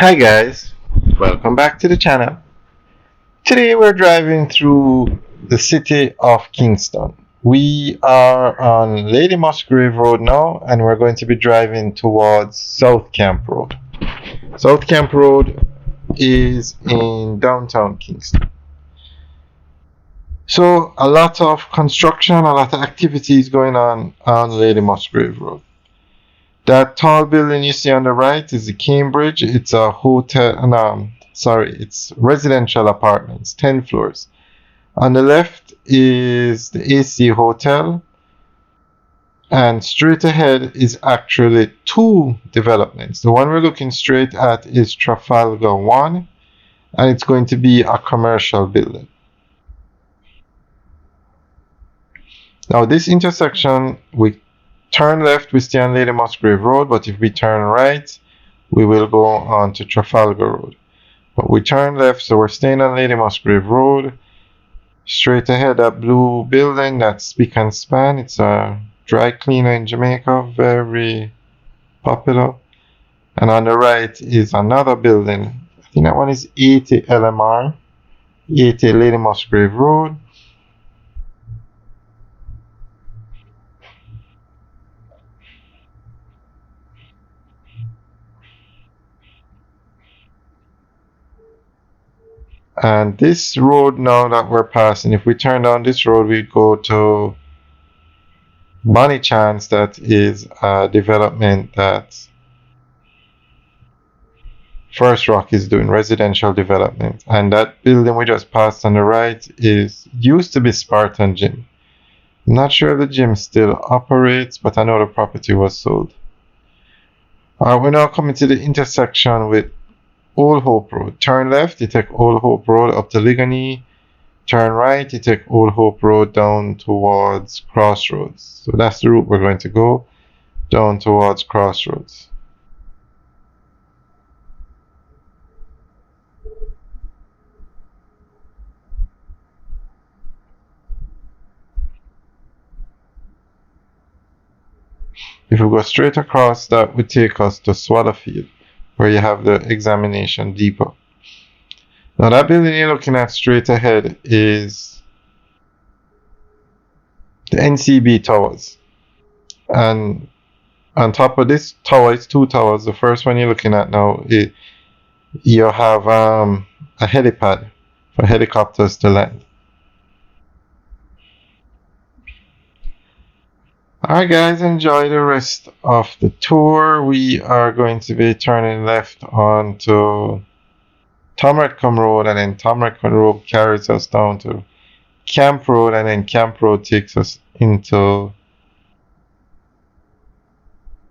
Hi guys, welcome back to the channel. Today we're driving through the city of Kingston. We are on Lady Musgrave Road now and we're going to be driving towards South Camp Road. South Camp Road is in downtown Kingston. So a lot of construction, a lot of activities going on Lady Musgrave Road. That tall building you see on the right is the Cambridge. It's a hotel, it's residential apartments, 10 floors. On the left is the AC Hotel, and straight ahead is actually two developments. The one we're looking straight at is Trafalgar 1, and it's going to be a commercial building. Now this intersection, we turn left, we stay on Lady Musgrave Road, but if we turn right, we will go on to Trafalgar Road. But we turn left, so we're staying on Lady Musgrave Road. Straight ahead, that blue building, that's Spick and Span. It's a dry cleaner in Jamaica, very popular. And on the right is another building. I think that one is 80 LMR, 80 Lady Musgrave Road. And this road now that we're passing, if we turn down this road, we go to Bonnie Chance. That is a development that First Rock is doing, residential development. And that building we just passed on the right used to be Spartan Gym. I'm not sure if the gym still operates, but I know the property was sold. We're now coming to the intersection with Old Hope Road. Turn left, you take Old Hope Road up to Ligony. Turn right, you take Old Hope Road down towards Crossroads. So that's the route we're going to go, down towards Crossroads. If we go straight across, that would take us to Swallowfield, where you have the examination depot. Now that building you're looking at straight ahead is the NCB Towers. And on top of this tower, it's two towers. The first one you're looking at now, you have a helipad for helicopters to land. Alright guys, enjoy the rest of the tour. We are going to be turning left onto Tomrecombe Road, and then Tomrecombe Road carries us down to Camp Road, and then Camp Road takes us into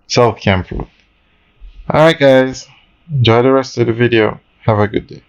South Camp Road. Alright guys, enjoy the rest of the video. Have a good day.